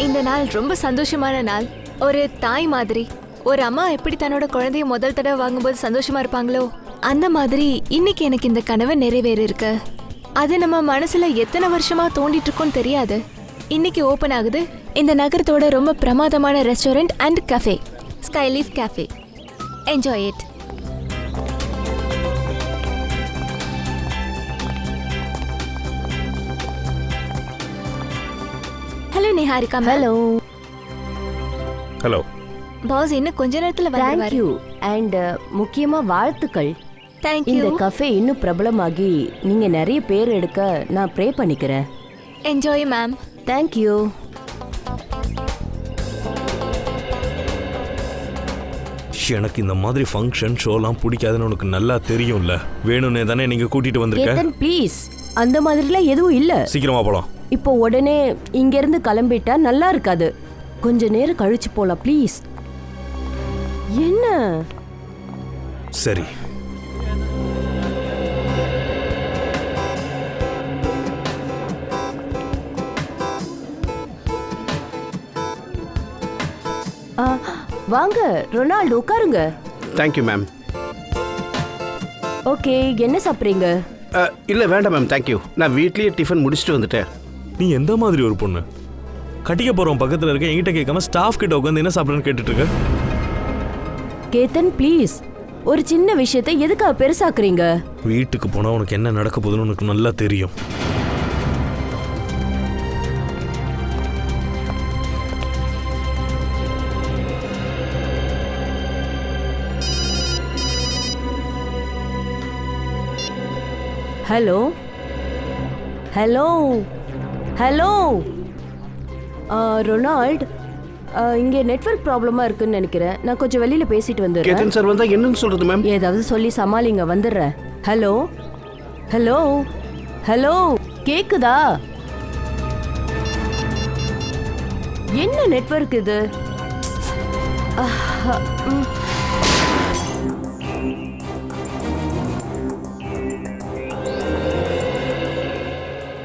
இந்த நாள் ரொம்ப சந்தோஷமான நாள். ஒரு தாய் மாதிரி ஒரு அம்மா எப்படி தன்னோட குழந்தைய முதல் தடவை வாங்கும்போது சந்தோஷமா இருப்பாங்களோ அந்த மாதிரி இன்னைக்கு எனக்கு இந்த கனவு நிறைவேறி இருக்கு. அது நம்ம மனசுல எத்தனை வருஷமா தோண்டிட்டு இருக்கோன்னு தெரியாது. இன்னைக்கு ஓபன் ஆகுது இந்த நகரத்தோட ரொம்ப பிரமாதமான restaurant and cafe, Skyleaf cafe. Enjoy it. Hello Niharika. Hello. Hello boss, இன்னும் கொஞ்ச நேரத்துல தேங்க் வருவாரு. யூ அண்ட் முக்கியமா வாழ்த்துக்கள். தேங்க் இந்த யூ. கஃபே இன்னும் பிரபலமாகி நீங்க நிறைய பேர் எடுக்க நான் ப்ரே பண்ணிக்கிறேன். Enjoy ma'am. Thank you. எனக்கு இந்த மாதிரி ஃபங்க்ஷன் ஷோலாம் பிடிக்காதுன்னு உனக்கு நல்லா தெரியும்ல. வேணும்னே தானே நீங்க கூட்டிட்டு வந்திருக்க. கேத்தன் ப்ளீஸ், அந்த மாதிரிலாம் எதுவும் இல்ல. சீக்கிரமா போலாம். இப்போ உடனே இங்க இருந்து கிளம்பிட்டா நல்லா இருக்காது. கொஞ்ச நேரம் கழிச்சு போலாம் ப்ளீஸ். என்ன? சரி. வாங்க ரொனால்டு, உட்காருங்க. Thank you ma'am. ஓகே, என்ன சாப்பிட்றீங்க? இல்லை வேண்டாம் மேம், தேங்க்யூ. நான் வீட்லேயே டிஃபன் முடிச்சுட்டு வந்துட்டேன். நீ எந்த மாதிரி ஒரு பொண்ணு? கட்டிக்க போறோம் பக்கத்துல இருக்க, என்கிட்ட கேட்காம ஸ்டாஃப் கிட்ட உட்காந்து என்ன சாப்பிடுறேன்னு கேட்டுட்டு இருக்க. கேத்தன் ப்ளீஸ், ஒரு சின்ன விஷயத்தை எதுக்காக பெருசாக்குறீங்க? வீட்டுக்கு போனா உனக்கு என்ன நடக்க போகுதுன்னு உனக்கு நல்லா தெரியும். ஹலோ ஹலோ ஹலோ ரொனால்டு, இங்கே நெட்வொர்க் ப்ராப்ளமாக இருக்குன்னு நினைக்கிறேன். நான் கொஞ்சம் வெளியில் பேசிட்டு வந்துடுறேன். கேத்தன் சார் வந்தால் என்னன்னு சொல்கிறது மேம்? ஏதாவது சொல்லி சமாளிங்க, வந்துடுறேன். ஹலோ ஹலோ ஹலோ, கேக்குதா? என்ன நெட்வொர்க் இது?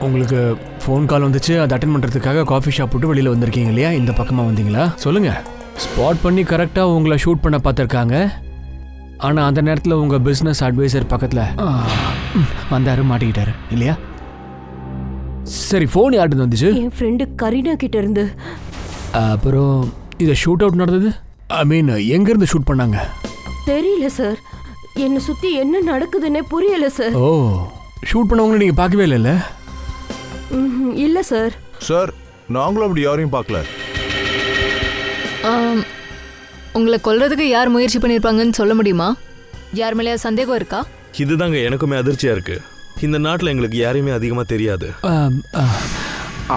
உங்களுக்கு ஃபோன் கால் வந்துச்சு, அதை அட்டன் பண்ணுறதுக்காக காஃபி ஷாப் விட்டு வெளியில் வந்திருக்கீங்க இல்லையா? இந்த பக்கமாக வந்தீங்களா? சொல்லுங்கள். ஸ்பாட் பண்ணி கரெக்டாக உங்களை ஷூட் பண்ண பார்த்துருக்காங்க. ஆனால் அந்த நேரத்தில் உங்கள் பிஸ்னஸ் அட்வைசர் பக்கத்தில் வந்தார், மாட்டிக்கிட்டாரு இல்லையா? சரி, ஃபோன் யார்ட்டு வந்துச்சு? என் ஃப்ரெண்டு கரீனா கிட்ட இருந்து. அப்புறம் இதை ஷூட் அவுட் நடந்தது, ஐ மீன் எங்கேருந்து ஷூட் பண்ணாங்க? தெரியல சார், என்னை சுற்றி என்ன நடக்குதுன்னே புரியல சார். ஓ, ஷூட் பண்ணவங்களை நீங்கள் பார்க்கவே இல்லைல்ல? இல்லை சார். சார், நாங்களும் அப்படி யாரையும் பார்க்கல. உங்களை கொல்றதுக்கு யார் முயற்சி பண்ணிருப்பாங்கன்னு சொல்ல முடியுமா? யார் மேலேயா சந்தேகம் இருக்கா? இதுதாங்க எனக்குமே அதிர்ச்சியா இருக்கு. இந்த நாட்டில் எங்களுக்கு யாரையுமே அதிகமாக தெரியாது.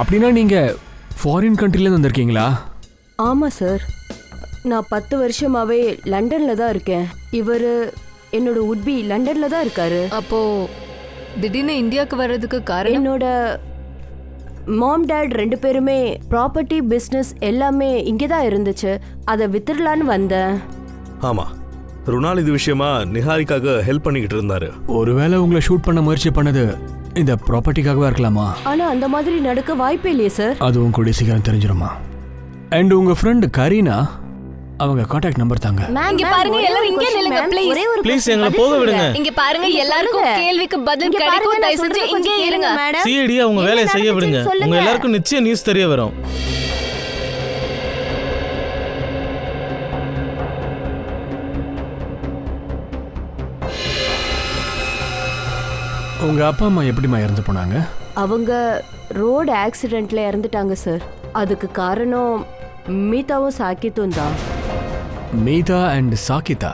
அப்படின்னா நீங்கள் ஃபாரின் கண்ட்ரிலேருந்து வந்திருக்கீங்களா? ஆமாம் சார், நான் 10 வருஷமாவே லண்டனில் தான் இருக்கேன். இவர் என்னோட உட்பி லண்டனில் தான் இருக்காரு. அப்போ திடீர்னு இந்தியாவுக்கு வர்றதுக்கு காரணம்? என்னோட மாம் டேட் 2 பேருமே ப்ராப்பர்ட்டி பிஸ்னஸ் எல்லாமே இங்கே தான் இருந்துச்சு. அதை வித்துடலான்னு வந்தேன். ஆமா, ரொனால்டு இது விஷயமா நிஹாரிக்காக ஹெல்ப் பண்ணிக்கிட்டு இருந்தாரு. ஒருவேளை உங்களை ஷூட் பண்ண முயற்சி பண்ணது இந்த ப்ராப்பர்ட்டிக்காகவா இருக்கலாமா? ஆனா அந்த மாதிரி நடக்க வாய்ப்பே இல்லையே சார். அதுவும் கூடிய சீக்கிரம் தெரிஞ்சிருமா? அண்ட் உங்க ஃப்ரெண்ட் கரீனா, அவங்க கான்டாக்ட் நம்பர் தாங்க. இங்க பாருங்க, எல்லாரும் இங்கே நில்லுங்க ப்ளீஸ். ப்ளீஸ் எங்களை போக விடுங்க. இங்க பாருங்க, எல்லாருக்கும் கேள்விக்கு பதில் கிடைக்கும். தயவு செஞ்சு இங்கே இருங்க. சிஐடி அவங்க வேலையை செய்ய விடுங்க. உங்க எல்லாருக்கும் நிச்சயம் நியூஸ் தெரிய வரும். உங்க அப்பா அம்மா எப்படிமா இறந்து போனாங்க? அவங்க ரோடு ஆக்சிடென்ட்ல இறந்துட்டாங்க சார். அதுக்கு காரணம் மீதாவும் சாக்கித்தும் தான். மீதா அண்ட் சாக்கிதா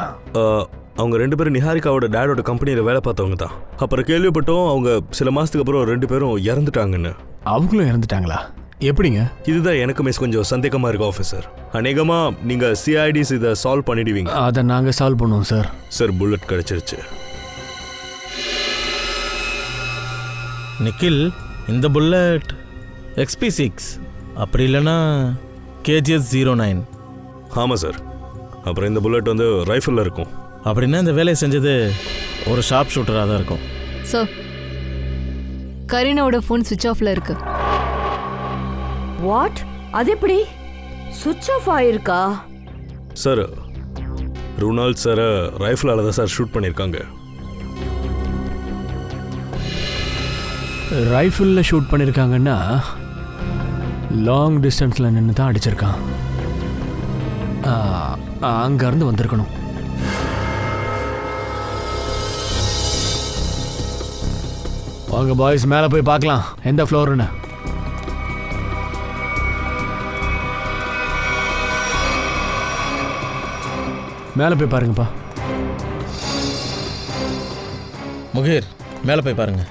அவங்க 2 பேரும் நிஹாரிகாவோட டேடோட கம்பெனியில் வேலை பார்த்தவங்க தான். அப்புறம் கேள்விப்பட்டோம் அவங்க சில மாதத்துக்கு அப்புறம் 2 பேரும் இறந்துட்டாங்கன்னு. அவங்களும் இறந்துட்டாங்களா? எப்படிங்க? இதுதான் எனக்குமே கொஞ்சம் சந்தேகமாக இருக்கு ஆஃபீஸர். அநேகமாக நீங்கள் சிஐடிஸ் இதை சால்வ் பண்ணிடுவீங்க. அதை நாங்கள் சால்வ் பண்ணுவோம் சார். சார், புல்லட் கிடச்சிருச்சு. நிக்கில், இந்த புல்லட் XP6 அப்படி இல்லைன்னா KGS-09. ஆமாம் சார். அப்புறம் இந்த புல்லட் வந்து ரைஃபிளில் இருக்கும். அப்படின்னா இந்த வேலையை செஞ்சது ஒரு ஷார்ப் ஷூட்டராக தான் இருக்கும். சார், கரீனாவோட ஃபோன் சுவிட்ச் ஆஃப்ல இருக்கு. வாட்? அது எப்படி சுவிட்ச் ஆஃப் ஆயிருக்கா? சார் ருணால் சாரை ரைஃபிளால தான் சார் ஷூட் பண்ணியிருக்காங்க. ரைஃபிளில் ஷூட் பண்ணியிருக்காங்கன்னா லாங் டிஸ்டன்ஸில் நின்று தான் அடிச்சிருக்கான். அங்கேருந்து வந்திருக்கணும். வாங்க பாய்ஸ், மேலே போய் பார்க்கலாம் எந்த ஃப்ளோருன்னு. மேலே போய் பாருங்கப்பா. முகேர், மேலே போய் பாருங்க.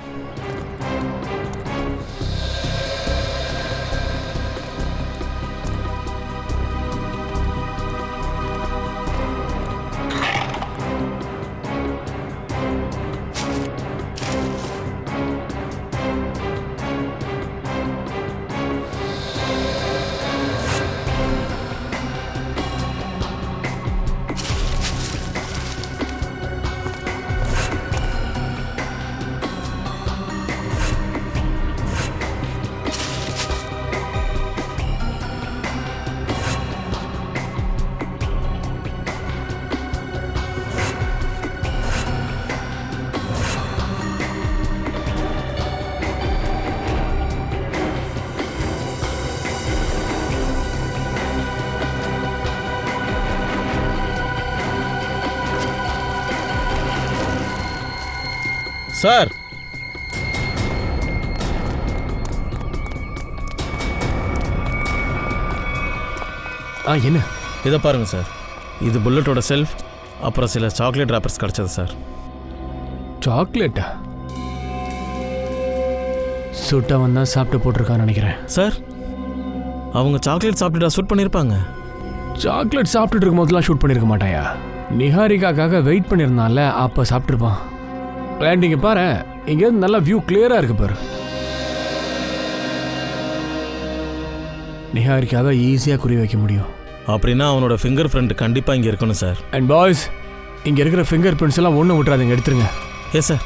சார், என்ன இதை பாருங்க சார். இது புல்லட்டோட செல்ஃப், அப்புறம் சில சாக்லேட் ராப்பர்ஸ் கிடச்சது சார். சாக்லேட்டா? சுட்டவன் தான் சாப்பிட்டு போட்டிருக்கான்னு நினைக்கிறேன். சார், அவங்க சாக்லேட் சாப்பிட்டுட்டா ஷூட் பண்ணியிருப்பாங்க. சாக்லேட் சாப்பிட்டுட்டு இருக்கும் போதெல்லாம் ஷூட் பண்ணியிருக்க மாட்டாயா? நிஹாரிகாக்காக வெயிட் பண்ணியிருந்தான்ல, அப்போ சாப்பிட்ருப்பான். நீங்கள் பாரு, இங்கேருந்து நல்லா வியூ கிளியராக இருக்கு பாரு. நிஹாரிக்காவை ஈஸியாக குறி வைக்க முடியும். அப்படின்னா அவனோட ஃபிங்கர் பிரிண்ட் கண்டிப்பாக இங்கே இருக்கணும் சார். அண்ட் பாய்ஸ், இங்கே இருக்கிற ஃபிங்கர் பிரிண்ட்ஸ் எல்லாம் ஒன்றும் விட்டுறாதீங்க, எடுத்துருங்க. Yes sir.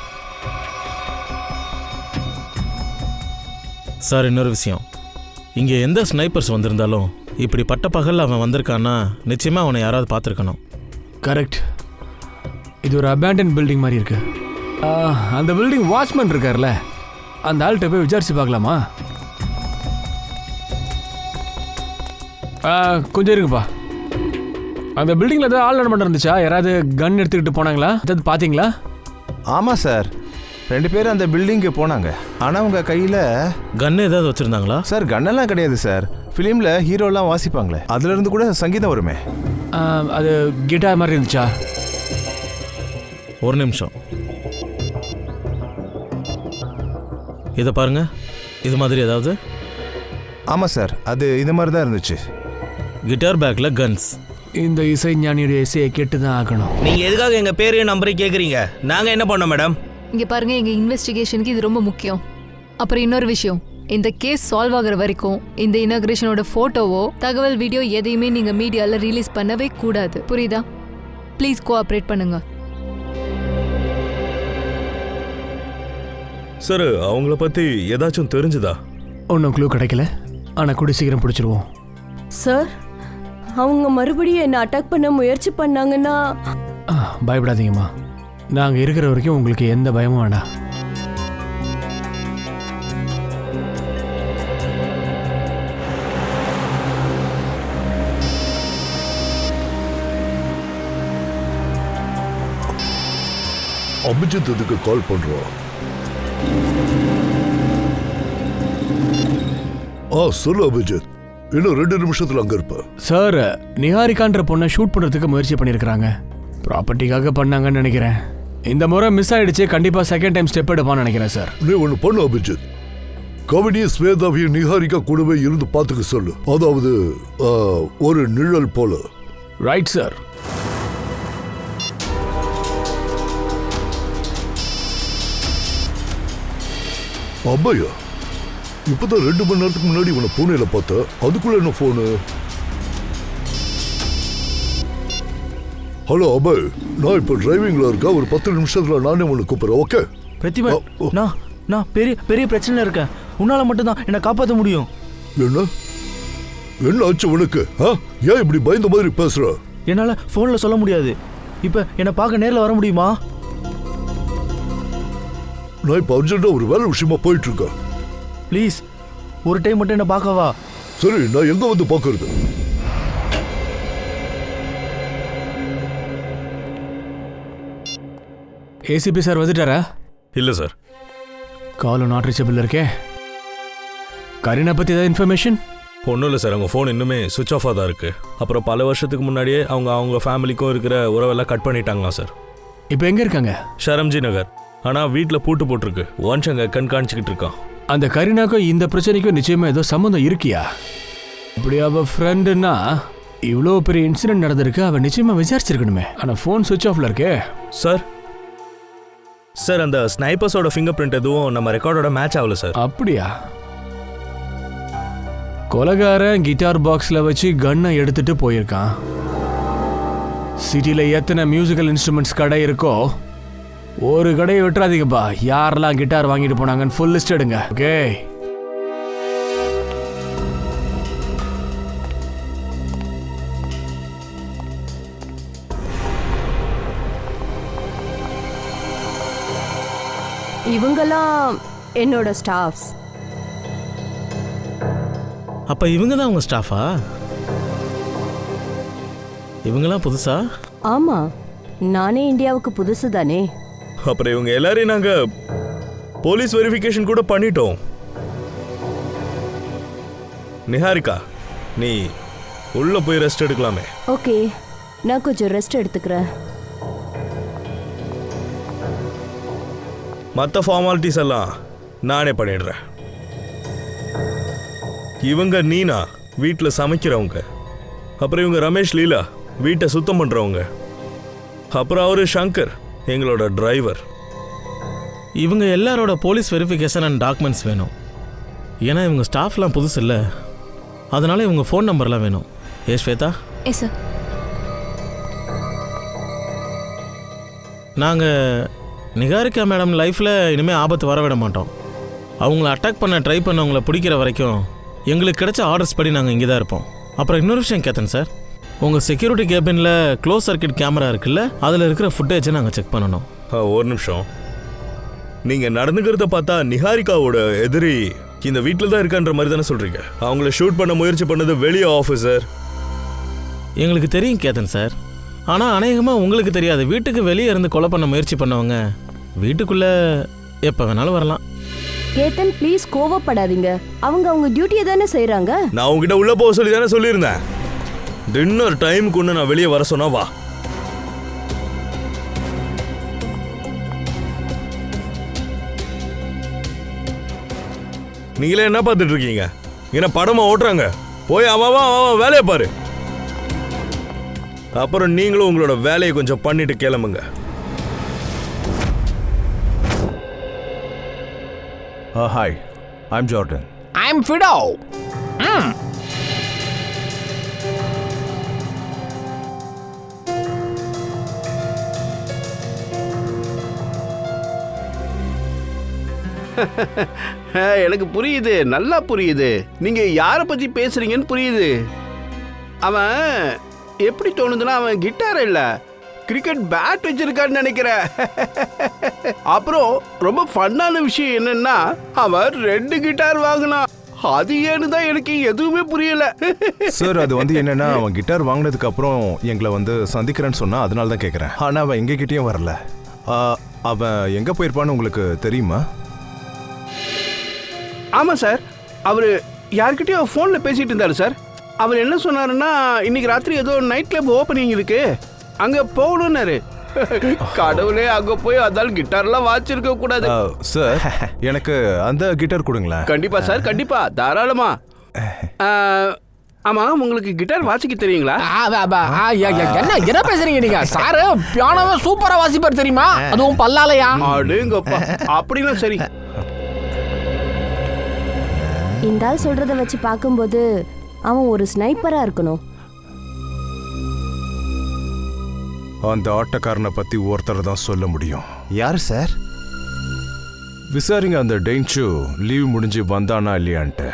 சார், இன்னொரு விஷயம், இங்கே எந்த ஸ்னைப்பர்ஸ் வந்திருந்தாலும் இப்படி பட்ட பகல் அவன் வந்திருக்கான்னா நிச்சயமாக அவனை யாராவது பார்த்துருக்கணும். கரெக்ட். இது ஒரு அபேண்டன் பில்டிங் மாதிரி இருக்கு. அந்த பில்டிங் வாட்ச்மேன் இருக்கார்ல, அந்த ஆள்கிட்ட போய் விசாரிச்சு பார்க்கலாமா? கொஞ்சம் இருக்குப்பா. அந்த பில்டிங்கில் ஏதாவது ஆள் நடமாட்டம் இருந்துச்சா? யாராவது கன் எடுத்துக்கிட்டு போனாங்களா? ஏதாவது பார்த்தீங்களா? ஆமாம் சார், 2 பேர் அந்த பில்டிங்கு போனாங்க. ஆனால் உங்கள் கையில் கன் ஏதாவது வச்சுருந்தாங்களா? சார், கன்னெல்லாம் கிடையாது சார். ஃபிலிமில் ஹீரோலாம் வாசிப்பாங்களே, அதுலேருந்து கூட சங்கீதம் வருமே. அது கிட்டார் மாதிரி இருந்துச்சா? ஒரு நிமிஷம், இதை பாருங்க. இது மாதிரி ஏதாவது? ஆமாம் சார், அது இது மாதிரி தான் இருந்துச்சு. கிட்டார் பேக்கில் கன்ஸ். இந்த இசை ஞானியோட இசையை கேட்டு தான் ஆகணும். நீங்கள் எதுக்காக எங்கள் பேரையும் நம்பரையும் கேட்குறீங்க? நாங்கள் என்ன பண்ணோம் மேடம்? இங்க பாருங்க, எங்க இன்வெஸ்டிகேஷனுக்கு இது ரொம்ப முக்கியம். அப்புறம் இன்னொரு விஷயம், இந்த கேஸ் சால்வ் ஆகுற வரைக்கும் இந்த இனாகிரேஷனோட போட்டோவோ தகவல் வீடியோ எதையுமே நீங்க மீடியால ரிலீஸ் பண்ணவே கூடாது. புரியுதா? ப்ளீஸ் கோஆப்ரேட் பண்ணுங்க. சார், அவங்கள பற்றி ஏதாச்சும் தெரிஞ்சுதா? ஒன்றும் க்ளூ கிடைக்கல, ஆனால் கூடி சீக்கிரம் பிடிச்சிருவோம். சார், அவங்க மறுபடியும் என்ன அட்டாக் பண்ண முயற்சி பண்ணாங்கன்னா? பயப்படாதீங்கம்மா, நாங்கள் இருக்கிற வரைக்கும் உங்களுக்கு எந்த பயமும் வேண்டாம். அபிஜித் இதுக்கு கால் பண்றோம். சொல்லு அபிஜித், இன்னும் 2 நிமிஷத்துல அங்க இருப்ப. சார், நிஹாரிகான்ற பொண்ணை ஷூட் பண்றதுக்கு முயற்சி பண்ணியிருக்கிறாங்க. ப்ராப்பர்ட்டிக்காக பண்ணாங்கன்னு நினைக்கிறேன். இந்த முறை மிஸ் ஆயிடுச்சு. கண்டிப்பா செகண்ட் டைம் ஸ்டெப் எடுப்பான்னு நினைக்கிறேன் சார். நீ ஒண்ணு பண்ணு அபிஜித், கவினி ஸ்வேதாவையும் நிஹாரிகா கூடவே இருந்து பார்த்துக்க சொல்லு. அதாவது ஒரு நிழல் போல. Right sir. அப்பையா, இப்பதான் 2 மணி நேரத்துக்கு முன்னாடி உன்னை பூனேல பார்த்த. அதுக்குள்ள என்ன போனு? ஹலோ அபய், நான் இப்ப டிரைவிங்ல இருக்கா. ஒரு 10 நிமிஷத்துல நானே உன்னை கூப்பிடுறேன். ஓகே பிரதிபா, நான் பெரிய பெரிய பிரச்சனை இருக்கேன். உன்னால மட்டும் தான் என்னை காப்பாற்ற முடியும். என்ன என்ன ஆச்சு உனக்கு? ஏன் இப்படி பயந்த மாதிரி பேசுற? என்னால போன்ல சொல்ல முடியாது. இப்ப என்ன பார்க்க நேர்ல வர முடியுமா? நான் இப்ப அர்ஜென்ட்டா ஒரு வேலை விஷயமா போயிட்டு இருக்கேன். ப்ளீஸ் ஒரு டைம் மட்டும் என்ன பார்க்கவா? சரி, நான் எங்க வந்து பார்க்கறது? ஏசிபி சார் வந்துட்டாரா? இல்லை சார். கால் நாட் ரீச்சபிள் இருக்கே. கரீனா பற்றி ஏதாவது இன்ஃபர்மேஷன்? ஒன்றும் இல்லை சார், அவங்க ஃபோன் இன்னுமே சுவிச் ஆஃபாக தான் இருக்குது. அப்புறம் பல வருஷத்துக்கு முன்னாடியே அவங்க ஃபேமிலிக்கும் இருக்கிற உறவெல்லாம் கட் பண்ணிட்டாங்களாம் சார். இப்போ எங்கே இருக்காங்க? ஷரம்ஜி நகர். ஆனால் வீட்டில் பூட்டு போட்டிருக்கு. ஒன்ஸ் அங்கே கண்காணிச்சிக்கிட்டு இருக்கான். அந்த கரீனாக்கும் இந்த பிரச்சனைக்கும் நிச்சயமாக ஏதோ சம்மந்தம் இருக்கியா? இப்படி அவள் ஃப்ரெண்டுன்னா இவ்வளோ பெரிய இன்சிடென்ட் நடந்திருக்கு, அவள் நிச்சயமாக விசாரிச்சிருக்கணுமே. ஆனால் ஃபோன் சுவிச் ஆஃபில் இருக்கே. சார் அந்த ஸ்னைப்பர்ஸோட ஃபிங்கர் பிரிண்ட் எதுவும் நம்ம ரெக்கார்டோட மேட்ச் ஆகல சார். அப்படியா? கொலைகாரன் கிட்டார் பாக்ஸில் வச்சு கன்னை எடுத்துட்டு போயிருக்கான். சிட்டியில் எத்தனை மியூசிக்கல் இன்ஸ்ட்ருமெண்ட்ஸ் கடை இருக்கோ ஒரு கடையை விட்டுறாதீங்கப்பா. யாரெல்லாம் கிட்டார் வாங்கிட்டு போனாங்கன்னு ஃபுல் லிஸ்ட் எடுங்க. ஓகே? இவங்கெல்லாம் என்னோட ஸ்டாஃப்ஸ். அப்போ இவங்க தான் உங்கள் ஸ்டாஃபா? இவங்கெல்லாம் புதுசா? ஆமா, நானே இந்தியாவுக்கு புதுசு தானே. அப்புறம் இவங்க எல்லாரையும் நாங்கள் போலீஸ் வெரிஃபிகேஷன் கூட பண்ணிட்டோம். நிஹாரிகா, நீ உள்ள போய் ரெஸ்ட் எடுக்கலாமே. ஓகே, நான் கொஞ்சம் ரெஸ்ட் எடுத்துக்கிறேன். மற்ற ஃபார்மாலிட்டிஸ் எல்லாம் நானே பண்ணிடுறேன். இவங்க நீனா, வீட்டில் சமைக்கிறவங்க. அப்புறம் இவங்க ரமேஷ் லீலா, வீட்டை சுத்தம் பண்ணுறவங்க. அப்புறம் அவரு சங்கர், எங்களோட டிரைவர். இவங்க எல்லாரோட போலீஸ் வெரிஃபிகேஷன் அண்ட் டாக்குமெண்ட்ஸ் வேணும். ஏன்னா இவங்க ஸ்டாஃப்லாம் புதுசு இல்லை, அதனால இவங்க ஃபோன் நம்பர்லாம் வேணும். ஸ்வேதா? Yes sir. நாங்கள் நிகாரிகா மேடம் லைஃப்பில் இனிமேல் ஆபத்து வரவிட மாட்டோம். அவங்கள அட்டாக் பண்ண ட்ரை பண்ணவங்கள பிடிக்கிற வரைக்கும் எங்களுக்கு கிடைச்ச ஆர்டர்ஸ் படி நாங்கள் இங்கே தான் இருப்போம். அப்புறம் இன்னொரு விஷயம் கேட்டேன் சார், உங்கள் செக்யூரிட்டி கேபினில் க்ளோஸ் சர்க்கியூட் கேமரா இருக்குல்ல, அதில் இருக்கிற ஃபுட்டேஜை நாங்கள் செக் பண்ணணும். ஒரு நிமிஷம். நீங்கள் நடந்துக்கிறத பார்த்தா நிஹாரிகாவோட எதிரி இந்த வீட்டில் தான் இருக்கான்ற மாதிரி தானே சொல்கிறீங்க? அவங்கள ஷூட் பண்ண முயற்சி பண்ணது வெளியே ஆஃபீஸர். எங்களுக்கு தெரியும் கேத்தன் சார், ஆனால் அநேகமாக உங்களுக்கு தெரியாது. வீட்டுக்கு வெளியே இருந்து கொலை பண்ண முயற்சி பண்ணவங்க வீட்டுக்குள்ளே எப்போ வேணாலும் வரலாம். கேத்தன், ப்ளீஸ் கோவப்படாதீங்க. அவங்க டியூட்டியை தானே செய்கிறாங்க. நான் உங்ககிட்ட உள்ள போக சொல்லி தானே சொல்லியிருந்தேன். டின்னர் டைமுக்கு ஒன்று நான் வெளியே வர சொன்னா வா. நீங்களே என்ன பார்த்துட்டு இருக்கீங்க? என்ன படமா ஓட்டுறாங்க? போய் அவன் வேலையை பாரு. அப்புறம் நீங்களும் உங்களோட வேலையை கொஞ்சம் பண்ணிட்டு கிளம்புங்க. Hi, I'm Jordan. ஐம் ஃபிடோ. எனக்கு புரியுது, நல்லா புரியுது. நீங்க யாரை பத்தி பேசுறீங்கன்னு புரியுது. அவன் எப்படி தோணுதுன்னா, அவன் கிட்டார் இல்ல கிரிக்கெட் பேட் வச்சிருக்கான்னு நினைக்கிறேன். அப்புறம் ரொம்ப ஃபன்னான விஷயம் என்னன்னா, அவன் 2 கிட்டார் வாங்கினான். அது ஏன்னு தான் எனக்கு எதுவுமே புரியல. சார், அது என்னன்னா, அவன் கிட்டார் வாங்கினதுக்கு அப்புறம் எங்களை சந்திக்கிறேன்னு சொன்னா, அதனால தான் கேட்குறேன். ஆனால் அவன் எங்ககிட்டயும் வரல. அவன் எங்கே போயிருப்பான்னு உங்களுக்கு தெரியுமா? ஆமாம் சார், அவர் யார்கிட்டயோ ஃபோனில் பேசிகிட்டு இருந்தார் சார். அவர் என்ன சொன்னாருன்னா, இன்னைக்கு ராத்திரி ஏதோ நைட் கிளப் ஓப்பனிங் இருக்கு, அங்கே போகணுன்னாரு. கடவுளே, அங்கே போய் அதால் கிட்டார்லாம் வாச்சிருக்க கூடாது. சார், எனக்கு அந்த கிட்டார் கொடுங்களேன். கண்டிப்பாக சார், கண்டிப்பாக, தாராளமா. ஆமாம், உங்களுக்கு கிட்டார் வாசிக்க தெரியுங்களா? என்ன பேசுறீங்க நீங்க? சாரு பியானோவை சூப்பரா வாசிப்பார் தெரியுமா? அதுவும் பல்லாலையா? அடேங்கப்பா, அப்படின்னா சரி. இந்த ஆள் சொல்றத வச்சு பார்க்கும்போது அவன் ஒரு ஸ்னைப்பரா இருக்கணும். அந்த ஆட்டக்காரனை பத்தி ஒருத்தர் தான் சொல்ல முடியும். யார் சார்? விசாரிங்க அந்த டென்ச்சு லீவ் முடிஞ்சு வந்தானா இல்லையான்ட்டு.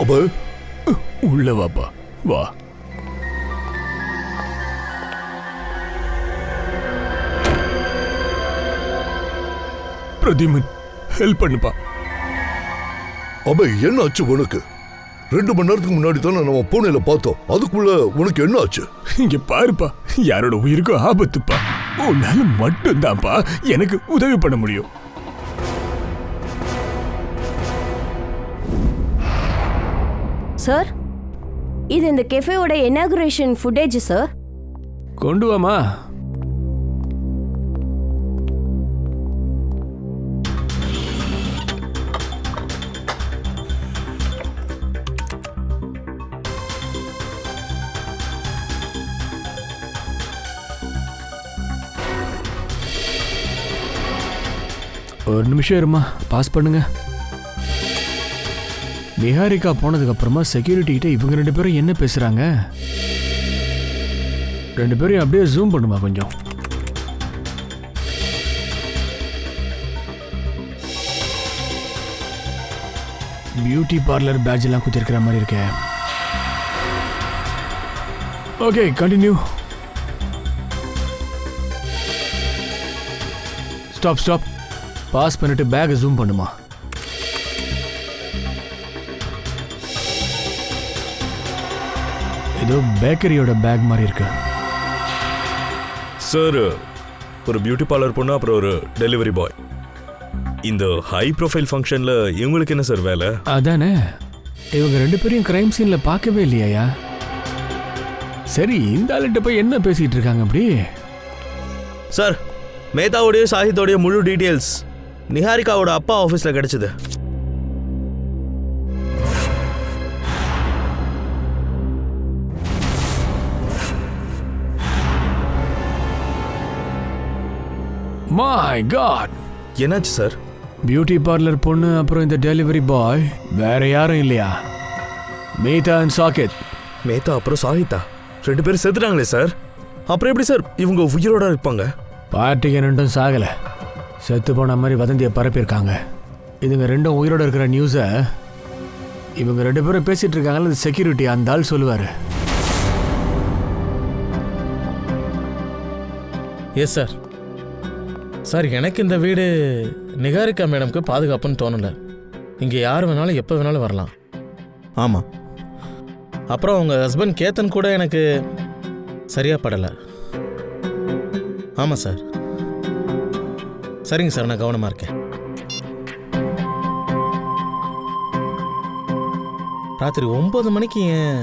அப்ப உள்ள வாப்பா, வா. பிரதிமன், ஹெல்ப் பண்ணுப்பா. அப்ப என்ன ஆச்சு உனக்கு? 2 மணி நேரத்துக்கு முன்னாடி தானே நம்ம பூனையில பார்த்தோம். அதுக்குள்ள உனக்கு என்ன ஆச்சு? இங்க பாருப்பா, யாரோட உயிருக்கும் ஆபத்துப்பா. உன்னால மட்டும்தான்ப்பா எனக்கு உதவி பண்ண முடியும். சார், இது இந்த கெஃபேவோட இனாகுரேஷன் ஃபுட்டேஜ் சார். கொண்டு வாமா. ஒரு நிமிஷம் இருமா, பாஸ் பண்ணுங்க. நிஹாரிகா போனதுக்கு அப்புறமா செக்யூரிட்டி கிட்ட இவங்க 2 பேரும் என்ன பேசுறாங்க? 2 பேரும் அப்படியே ஜூம் பண்ணுமா கொஞ்சம். பியூட்டி பார்லர் பேட்ஜ் எல்லாம் குத்திருக்கிற மாதிரி இருக்க. Okay, continue. ஸ்டாப். பாஸ் பண்ணிட்டு பேக்கை ஜூம் பண்ணுமா. ஏதோ பேக்கரியோட பேக் மாதிரி இருக்கு. சார், ஒரு பியூட்டி பார்லர் பொண்ணு, அப்புறம் ஒரு டெலிவரி பாய். இந்த ஹை ப்ரொஃபைல் ஃபங்க்ஷன்ல இவங்களுக்கு என்ன சார் வேலை? அதானே, இவங்க 2 பேரையும் கிரைம் சீன்ல பார்க்கவே இல்லையா? சரி, இந்த ஆளுகிட்ட போய் என்ன பேசிட்டு இருக்காங்க அப்படி? சார், மேதாவோடைய சாஹித்தோடைய முழு டீட்டெயில்ஸ் நிஹாரிகாவோட அப்பா ஆஃபீஸ்ல கிடைச்சது. மை காட், என்னாச்சு சார்? பியூட்டி பார்லர் பொண்ணு அப்புறம் இந்த டெலிவரி பாய், வேற யாரும் இல்லையா? மேதா அண்ட் சாகித். மேதா அப்புறம் சாஹித்தா 2 பேரும் செத்துட்டாங்களே சார். அப்புறம் எப்படி சார் இவங்க உயிரோட இருப்பாங்க? பார்ட்டிக்கு 2 சாகலை, செத்து போன மாதிரி வதந்தியை பரப்பியிருக்காங்க. இதுங்க 2 உயிரோட இருக்கிற நியூஸை இவங்க 2 பேரும் பேசிட்டு இருக்காங்கல்ல, செக்யூரிட்டி அந்த ஆள் சொல்லுவார். Yes sir. சார், எனக்கு இந்த வீடு நிகாரிகா மேடம்க்கு பாதுகாப்புன்னு தோணலை. இங்கே யார் வேணாலும் எப்போ வேணாலும் வரலாம். ஆமாம். அப்புறம் உங்கள் ஹஸ்பண்ட் கேத்தன் கூட எனக்கு சரியாக படலை. ஆமாம் சார். சரிங்க சார், நான் கவனமாக இருக்கேன். ராத்திரி 9 மணிக்கு ஏன்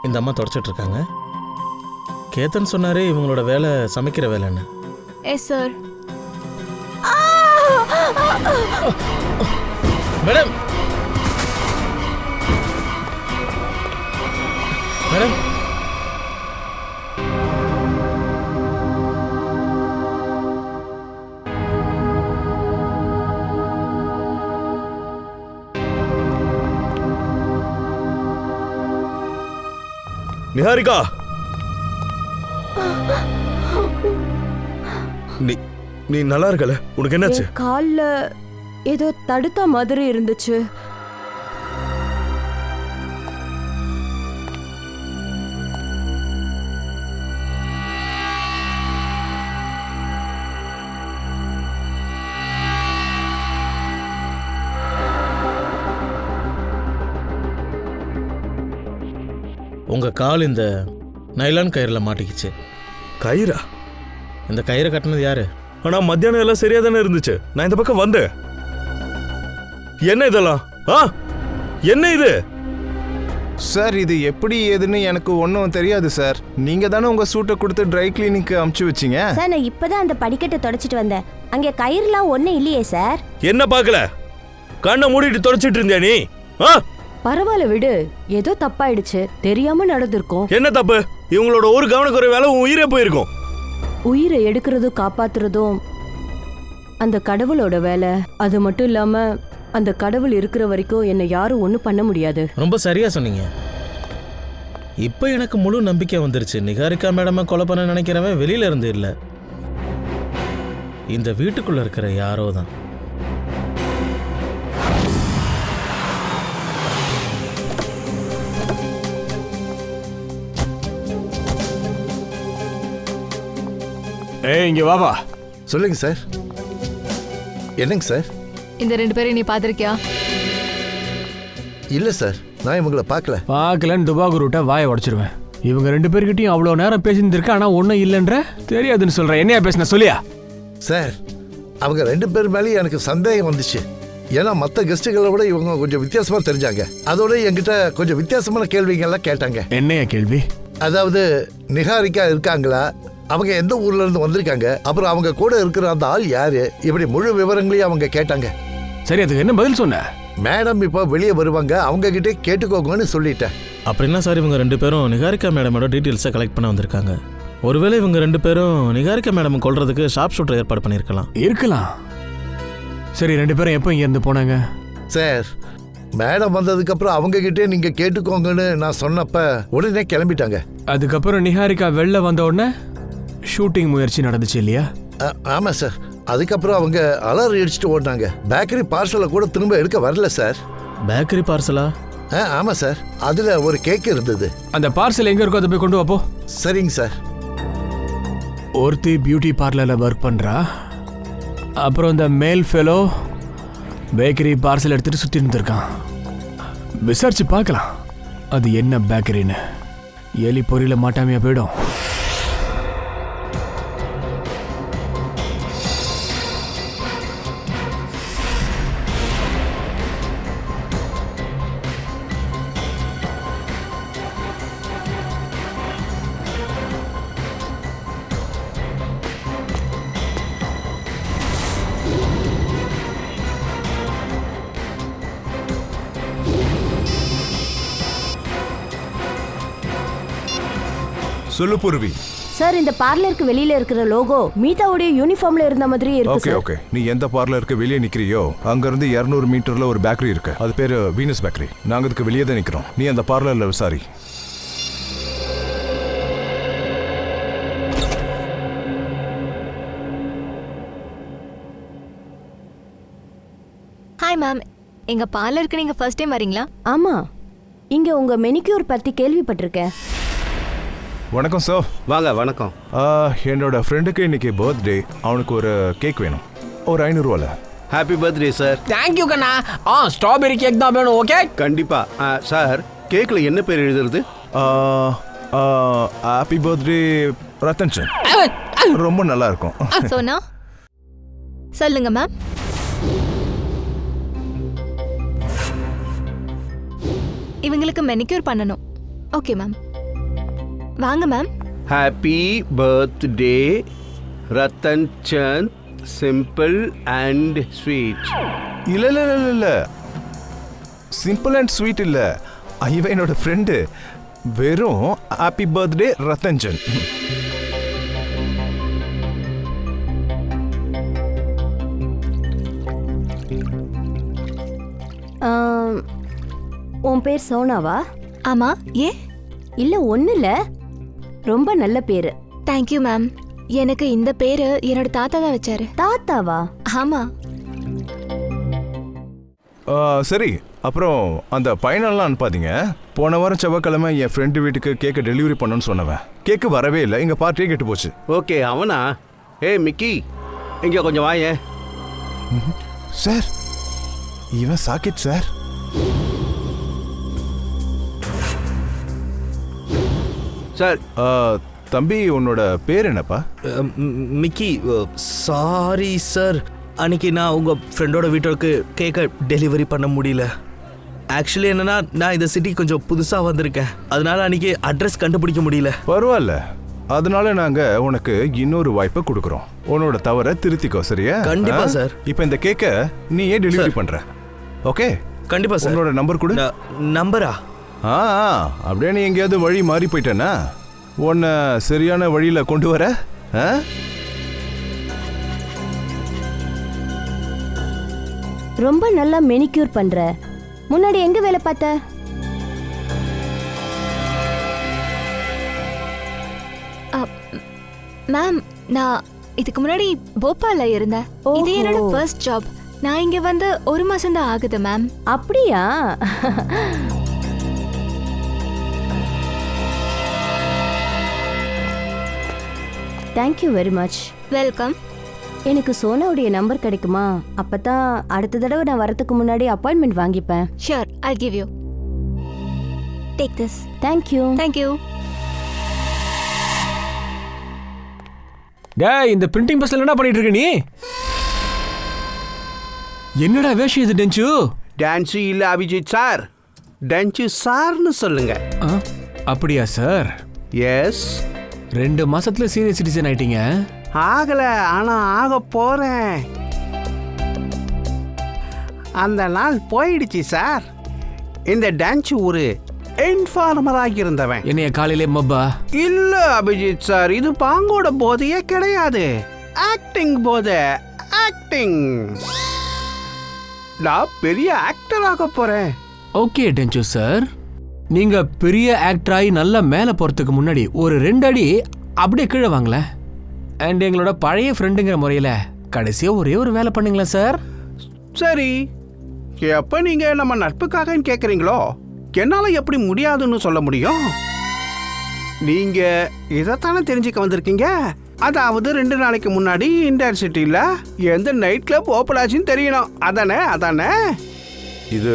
இந்த அம்மா தொடச்சிட்டு இருக்காங்க? கேத்தன் சொன்னாரே இவங்களோட வேலை சமைக்கிற வேலைன்னு. Yes sir. Madam, madam, Niharika, நீ நல்லா இருக்கல? உனக்கு என்னாச்சு? கால்ல ஏதோ தடுத்த மாதிரி இருந்துச்சு. உங்க கால் இந்த நைலான் கயிறில் மாட்டிக்கிச்சு. கயிறா? இந்த கயிறை கட்டினது யாரு? ஆனா மத்தியானம் எல்லாம் சரியா தானே இருந்துச்சு. நான் இந்த பக்கம் வந்தேன். என்ன இதெல்லாம்? என்ன இது? சார், இது எப்படி ஏதுன்னு எனக்கு ஒன்றும் தெரியாது சார். நீங்க தானே உங்க சூட்டை கொடுத்து ட்ரை கிளீனிக்கு அமுச்சு வச்சிங்க. சார், நான் இப்பதான் அந்த படிக்கட்டை தொடச்சிட்டு வந்தேன். அங்கே கயிறுலாம் ஒன்றும் இல்லையே சார். என்ன பார்க்கல? கண்ணை மூடிட்டு தொடச்சிட்டு இருந்தியா நீ? பரவாயில்ல விடு, ஏதோ தப்பாயிடுச்சு, தெரியாம நடந்திருக்கும். என்ன தப்பு? இவங்களோட ஒரு கவனக்குறைவால உன் உயிரே போயிருக்கும். உயிரை எடுக்கிறதும் காப்பாத்துறதும் அந்த கடவுளோட வேலை. அது மட்டும் இல்லாம அந்த கடவுள் இருக்கிற வரைக்கும் என்னை யாரும் ஒன்றும் பண்ண முடியாது. ரொம்ப சரியா சொன்னீங்க. இப்போ எனக்கு முழு நம்பிக்கை வந்துருச்சு. நிகாரிகா மேடமை கொலை பண்ண நினைக்கிறவன் வெளியில இருந்து இல்லை, இந்த வீட்டுக்குள்ள இருக்கிற யாரோ தான். ஏய் இங்க வாப்பா. சொல்லுங்க சார். என்னங்க சார்? இந்த 2 பேரையும் நீ பாத்திருக்கியா? இல்ல சார், நான் இவங்கள பார்க்கல. பார்க்கலன்னு துபாகூர் விட்டா வாயை உடச்சிருவேன். இவங்க 2 பேர்கிட்டயும் அவ்வளோ நேரம் பேசியிருந்திருக்க, ஆனால் ஒன்றும் இல்லைன்ற தெரியாதுன்னு சொல்கிறேன். என்னையா பேசின சொல்லியா? சார், அவங்க 2 பேர் மேலேயும் எனக்கு சந்தேகம் வந்துச்சு. ஏன்னா மற்ற கெஸ்ட்டுகளை விட இவங்க கொஞ்சம் வித்தியாசமாக தெரிஞ்சாங்க. அதோட என்கிட்ட கொஞ்சம் வித்தியாசமான கேள்விங்கள்லாம் கேட்டாங்க. என்னையா கேள்வி? அதாவது நிகாரிகா இருக்காங்களா, அவங்க எந்த ஊர்ல இருந்து வந்திருக்காங்க, அப்புறம் அவங்க கூட இருக்கிற அந்த ஆள் யாரு, இப்படி முழு விவரங்களையும் அவங்க கேட்டாங்க. சரி, அதுக்கு என்ன பதில் சொன்ன? மேடம் இப்போ வெளியே வருவாங்க, அவங்க கிட்டே கேட்டுக்கோங்கன்னு சொல்லிட்டேன். அப்படின்னா சார் இவங்க 2 பேரும் நிகாரிகா மேடமோட டீட்டெயில்ஸை கலெக்ட் பண்ண வந்திருக்காங்க. ஒருவேளை இவங்க 2 பேரும் நிகாரிகா மேடம் கொல்றதுக்கு ஷார்ப் ஷூட்டர் ஏற்பாடு பண்ணியிருக்கலாம். சரி, 2 பேரும் எப்போ இங்கேருந்து போனாங்க? சார், மேடம் வந்ததுக்கு அப்புறம் அவங்க கிட்டே நீங்க கேட்டுக்கோங்கன்னு நான் சொன்னப்ப உடனே கிளம்பிட்டாங்க. அதுக்கப்புறம் நிகாரிகா வெளில வந்த உடனே ஷூட்டிங் முயற்சி நடந்துச்சு இல்லையா? ஆமா சார். அதுக்கப்புறம் அவங்க அலறி அடிச்சுட்டு ஓடினாங்க. பேக்கரி பார்சலை கூட திரும்ப எடுக்க வரல சார். பேக்கரி பார்சலா? ஆமா சார், அதுல ஒரு கேக் இருந்தது. அந்த பார்சல் எங்க இருக்கோ அதை போய் கொண்டு வாப்போ. சரிங்க சார். ஒருத்தி பியூட்டி பார்லர்ல ஒர்க் பண்றா. அப்புறம் இந்த மேல் ஃபெலோ பேக்கரி பார்சல் எடுத்துட்டு சுத்தி இருந்திருக்கான். விசாரிச்சு பார்க்கலாம் அது என்ன பேக்கரின்னு. எலி பொரியல மாட்டாமையா போயிடும். சொல்லு பூர்வி. சார், இந்த பார்லருக்கு வெளியில இருக்கிற லோகோ மீதாவுடைய யூனிஃபார்ம்ல இருந்த மாதிரி இருக்கு. ஓகே ஓகே, நீ எந்த பார்லருக்கு வெளியே நிக்கிறியோ அங்க இருந்து 200 மீட்டர்ல ஒரு பேக்கரி இருக்கு. அது பேரு வீனஸ் பேக்கரி. நாங்க அதுக்கு வெளியே தான் நிக்கிறோம். நீ அந்த பார்லர்ல விசாரி. ஹாய் மேம், எங்க பார்லருக்கு நீங்க ஃபர்ஸ்ட் டைம் வரீங்களா? ஆமா, இங்க உங்க மெனிக்யூர் பத்தி கேள்விப்பட்டிருக்கேன். வணக்கம் சார். வாங்க. வணக்கம். என்னோட ஃப்ரெண்டுக்கு இன்னைக்கு பர்த்டே. அவனுக்கு ஒரு கேக் வேணும். ஒரு 500 ரூபால. Happy birthday sir. தேங்க்யூ கண்ணா. ஸ்ட்ராபெரி கேக் தான் வேணும். ஓகே, கண்டிப்பா. சார், கேக்ல என்ன பேர் எழுதுறது? Happy birthday Ratan Chand. ரொம்ப நல்லா இருக்கும். சோனா, சொல்லுங்க மேம். இவங்களுக்கு மெனிக்யூர் பண்ணணும். ஓகே மேம், வாங்க ma'am. Happy birthday Ratan Chand, simple and sweet. இல்ல இல்ல இல்ல இல்ல, சிம்பிள் அண்ட் ஸ்வீட் இல்ல. இவன் என்னோட ஃப்ரெண்டு. வெறும் ஹாப்பி பர்த்டே ரத்தன் சந்த். உன் பேர் சோனாவா? ஆமா. ஏ? இல்ல, ஒண்ணு இல்ல, ரொம்ப நல்ல பேரு. Thank you ma'am. எனக்கு இந்த பேரு என்னோட தாத்தா தான் வச்சாரு. தாத்தாவா? ஆமா. சரி, அப்புறம் அந்த பையனெல்லாம் அனுப்பாதீங்க. போன வாரம் செவ்வாய்க்கிழமை என் ஃப்ரெண்டு வீட்டுக்கு கேக்கை டெலிவரி பண்ணணும்னு சொன்னவன் கேக்கு வரவே இல்லை. எங்க பார்ட்டியே கெட்டு போச்சு. ஓகே, அவனா? ஏய் மிக்கி, இங்க கொஞ்சம் வாயே. சார், இவன் சாக்கிட் சார். சார், தம்பி, உன்னோட பேர் என்னப்பா? மிக்கி. சாரி சார், அன்னைக்கு நான் உங்கள் ஃப்ரெண்டோட வீட்டுக்கு கேக்கை டெலிவரி பண்ண முடியல. ஆக்சுவலி என்னன்னா, நான் இந்த சிட்டி கொஞ்சம் புதுசாக வந்திருக்கேன். அதனால அன்னைக்கு அட்ரஸ் கண்டுபிடிக்க முடியல. பரவாயில்ல, அதனால நாங்க உனக்கு இன்னொரு வாய்ப்பை கொடுக்குறோம். உன்னோட தவறை திருத்திக்கோ. சரியா? கண்டிப்பா சார். இப்போ இந்த கேக்கை நீ ஏன் டெலிவரி பண்ற? ஓகே, கண்டிப்பா சார். உன்னோட நம்பர் கொடு. நம்பரா? அப்படியே நீ எங்கேயாவது வழி மாறி போயிட்டேன்னா உன்னை சரியான வழியில கொண்டு வர. ரொம்ப நல்லா மெனிக்யூர் பண்ற. முன்னாடி எங்க வேலை பார்த்த? மேம், நான் இதுக்கு முன்னாடி போபால்ல இருந்தேன். இது என்னோட ஃபர்ஸ்ட் ஜாப். நான் இங்க வந்து 1 மாசம் தான் ஆகுது மேம். அப்படியா? Thank you very much. வெல்கம். எனக்கு சோனாவுடைய நம்பர் கிடைக்குமா? அப்பதான் அடுத்த தடவை நான் வரதுக்கு முன்னாடி அப்பாயின்மெண்ட் வாங்கிப்பேன். Sure, I'll give you. Take this. Thank you. Thank you. டேய், இந்த பிரிண்டிங் பிரஸ்ல என்ன பண்ணிட்டு இருக்க நீ? என்னடா வேஷம் இது டென்ச்சு? டான்ஸு இல்ல அபிஜித் சார், டென்ச்சு சார்னு சொல்லுங்க. அப்படியா சார்? எஸ். 2 மாசத்துல சீனியர் சிட்டிசன் ஆயிட்டீங்க. ஆகல, ஆனா ஆக போறேன். அந்த நாள் போயிடுச்சு சார். இந்த டான்ஸ் ஒரு இன்ஃபார்மராக இருந்தவன். என்னைய காலையிலே மப்பா? இல்ல அபிஜித் சார், இது பாங்கோட போதையே கிடையாது. ஆக்டிங் போதை. ஆக்டிங். நான் பெரிய ஆக்டர் ஆக போறேன். ஓகே டென்ச்சு சார், நீங்க பெரிய ஆக்டர் ஆகி நல்லா மேலே போறதுக்கு முன்னாடி ஒரு 2 அடி அப்படியே கீழே வாங்கல. அண்ட் எங்களோட பழைய ஃப்ரெண்டுங்கிற முறையில் கடைசியா ஒரே ஒரு வேலை பண்ணுங்களேன் சார். சரி, எப்ப நீங்க நம்ம நட்புக்காக கேக்குறீங்களோ, என்னால எப்படி முடியாதுன்னு சொல்ல முடியும்? நீங்க இதைத்தானே தெரிஞ்சுக்க வந்திருக்கீங்க. அதாவது 2 நாளைக்கு முன்னாடி இண்டர் சிட்டில எந்த நைட் கிளப் ஓப்பன் ஆச்சுன்னு தெரியணும். அதானே இது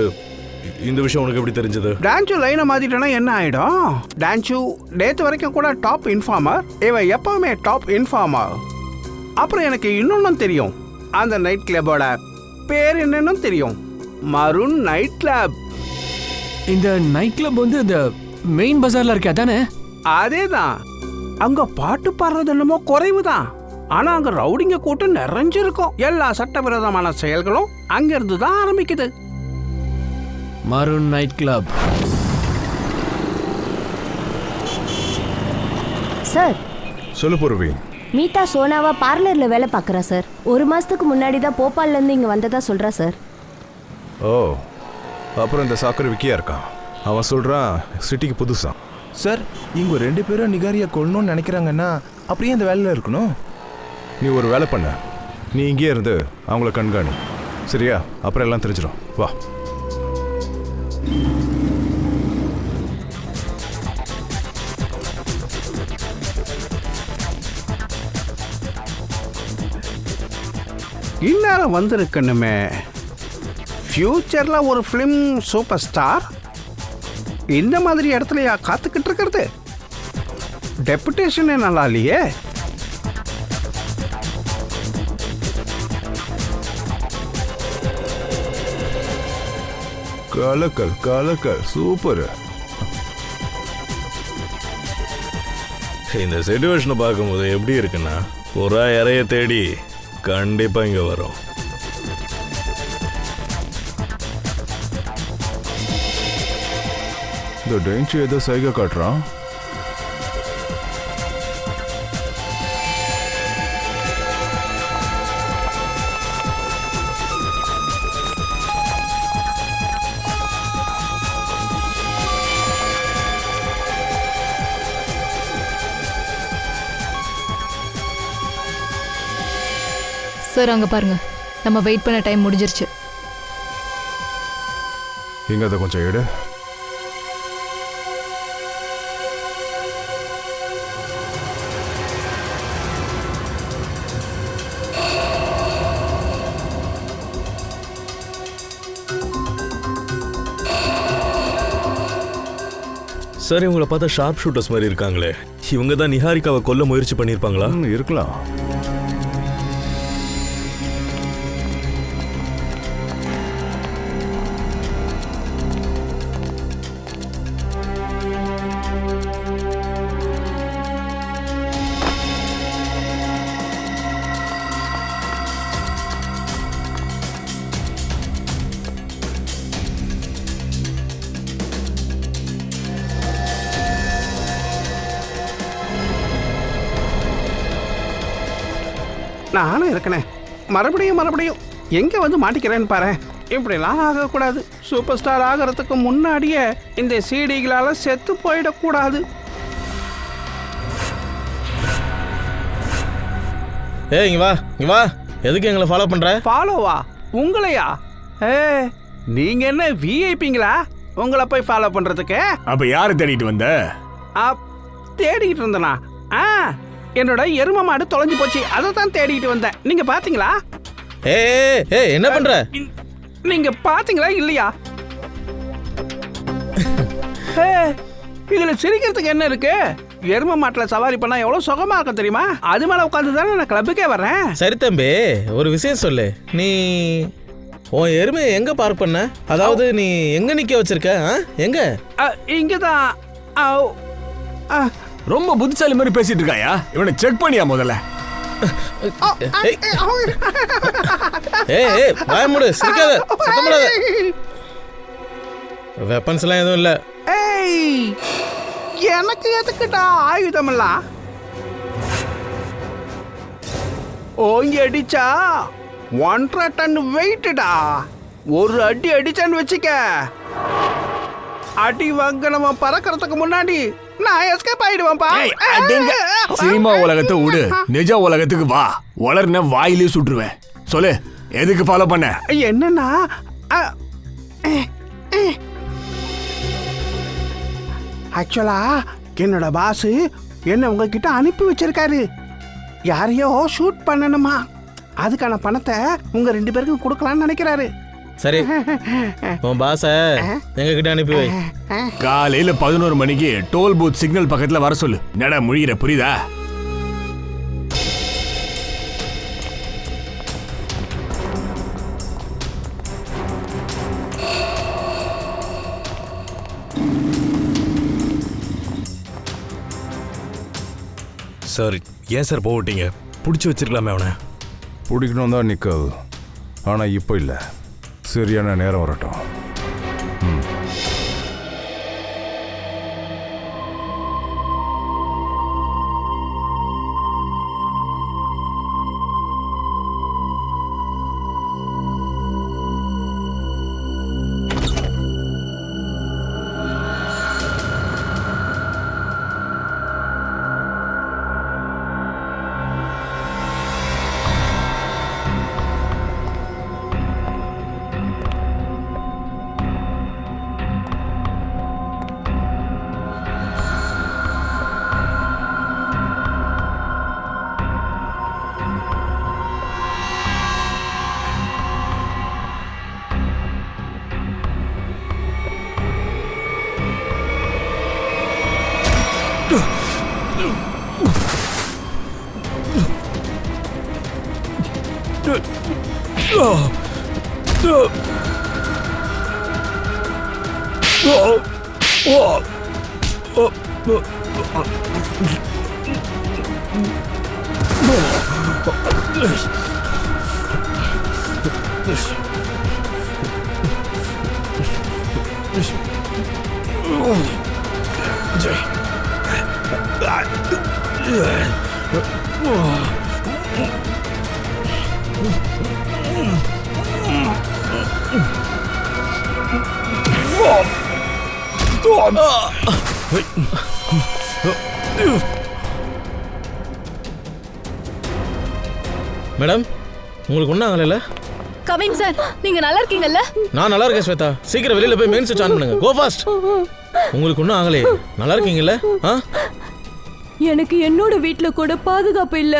இந்த விஷயம் உனக்கு எப்படி தெரிஞ்சது? டான்ஸு லைனை மாத்திட்டேன்னா என்ன ஆயிடும்? டான்ஸு நேற்று வரைக்கும் கூட டாப் இன்ஃபார்மர், இவன் எப்பவுமே டாப் இன்ஃபார்மர். அப்புறம் எனக்கு இன்னொன்னும் தெரியும். அந்த நைட் கிளப்போட பேர் என்னன்னு தெரியும். Maroon night club. இந்த நைட் கிளப் வந்து இந்த மெயின் பஜார்ல இருக்கே அதானே? அதேதான். அங்க பாட்டு பாடுறது என்னமோ குறைவுதான், ஆனா அங்க ரவுடிங்க கூட்டம் நிறைஞ்சிருக்கும். எல்லா சட்டவிரோதமான செயல்களும் அங்க இருந்து தான் ஆரம்பிக்குது. Maroon night club. சார், சொல்லு பூர்வி. மீதா சோனாவா பார்லர்ல வேலை பார்க்குறா சார். 1 மாசத்துக்கு முன்னாடி தான் போபால்ல இருந்து இங்க வந்ததா சொல்றா சார். ஓ, அப்புறம் இந்த சாக்கர் விக்கியா இருக்கான். அவன் சொல்றான் சிட்டிக்கு புதுசா. சார், இவங்க 2 பேரும் நிகாரியா கொள்ளணும்னு நினைக்கிறாங்கன்னா அப்படியே அந்த வேலையில் இருக்கணும். நீ ஒரு வேலை பண்ண, நீ இங்கே இருந்து அவங்கள கண்காணி, சரியா? அப்புறம் எல்லாம் தெரிஞ்சிடும். வா. இந்நேரம் வந்திருக்கணுமே. ஃபியூச்சர்ல ஒரு ஃபிலிம் சூப்பர் ஸ்டார் இந்த மாதிரி இடத்துலயா காத்துக்கிட்டு இருக்கிறது? டெபுடேஷனே நல்லா இல்லையே. கலக்கல் கலக்கல், சூப்பர். இந்த சிச்சுவேஷனை பார்க்கும்போது எப்படி இருக்குன்னா, புறா இறைய தேடி கண்டிப்பா இங்க வரும். இந்த டென்ச்சு ஏதோ சைகை காட்டுறான். சார், அங்க பாருங்க, நம்ம வெயிட் பண்ண டைம் முடிஞ்சிருச்சு. இங்க அதை கொஞ்சம் எடு. சார், இவங்களை பார்த்தா ஷார்ப் ஷூட்டர்ஸ் மாதிரி இருக்காங்களே. இவங்க தான் நிஹாரிகாவை கொல்ல முயற்சி பண்ணியிருப்பாங்களா? இருக்கலாம். நானும் இருக்கனே. மறுபடியும் எங்க வந்து மாட்டிக்கிறேன்னு பாரு. இப்படிலாம் ஆகக்கூடாது. சூப்பர் ஸ்டார் ஆகிறதுக்கு முன்னாடியே இந்த சீடிகளால செத்து போயிடக்கூடாது. இங்க வா. எதுக்கு எங்களை ஃபாலோ பண்ற? ஃபாலோவா? உங்களையா? நீங்க என்ன விஐபிங்களா? உங்களை போய் ஃபாலோ பண்றதுக்கு? அப்ப யாரு தேடிட்டு வந்த? தேடிக்கிட்டு இருந்தனா? என்னோட எரும மாடு தொலைஞ்சு போச்சு, அதை தான் தேடிட்டு வந்தேன். நீங்க பாத்தீங்களா? ஏய் என்ன பண்ற? நீங்க பாத்தீங்களா இல்லையா? இதுல சிரிக்கிறதுக்கு என்ன இருக்கு? எரும மாட்டுல சவாரி பண்ணா எவ்வளவு சுகமா இருக்கும் தெரியுமா? அது மேல உட்காந்து தானே நான் கிளப்புக்கே வர்றேன். சரி தம்பி, ஒரு விஷயம் சொல்லு. நீ உன் எருமையை எங்க பார்க் பண்ண? அதாவது நீ எங்க நிக்க வச்சிருக்க? எங்க? இங்கதான். ரொம்ப புத்திசாலி மாதிரி பேசிட்டு இருக்காயா? இவனை செக் பண்ணியா முதல்ல? ஏய் வாய மூடு, சிரிக்காத, சத்தம் போடாத. வெப்பன்ஸ் எல்லாம் எதுவும் இல்ல. ஏய், எனக்கு எதுக்குடா ஆயுதம் எல்லாம்? ஓங்கி அடிச்சா 1.5 டன் வெயிட்டா. ஒரு அடி அடிச்சான்னு வச்சுக்க, அடி வாங்க நம்ம பறக்கிறதுக்கு முன்னாடி நான் எஸ்கேப் ஆயிடுவேன்ப்பா. சினிமா உலகத்தை விடு, நிஜ உலகத்துக்கு வா. வளர்ன வாயிலே சுட்டுருவேன். சொல்லு, எதுக்கு ஃபாலோ பண்ண? என்னன்னா, ஆக்சுவலா என்னோட பாஸ் என்ன உங்ககிட்ட அனுப்பி வச்சிருக்காரு. யாரையோ ஷூட் பண்ணணுமா, அதுக்கான பணத்தை உங்க 2 பேருக்கும் கொடுக்கலாம்னு நினைக்கிறாரு. சரி, உன் பாஸ எங்க கிட்ட அனுப்பி வை. காலையில 11 மணிக்கு டோல் பூத் சிக்னல் பக்கத்துல வர சொல்லு. நட முழிகிற, புரியுதா? சார், ஏன் சார் போட்டீங்க? பிடிச்சி வச்சிருக்கலாமே அவனை. பிடிக்கணும் தான் நிற்காது, ஆனால் இப்போ இல்லை. சரியான நேரம் வரட்டும். மேடம், உங்களுக்கு ஒன்றும் ஆகலைல்ல? கவின் சார், நீங்க நல்லா இருக்கீங்கல்ல? நான் நல்லா இருக்கேன் ஸ்வேதா. சீக்கிரம் வெளியில போய் மெயின் சுவிட்ச் ஆன் பண்ணுங்க. Go fast. உங்களுக்கு ஒன்றும் ஆகலையே? நல்லா இருக்கீங்கல்ல? எனக்கு என்னோட வீட்ல கூட பாதுகாப்பு இல்ல.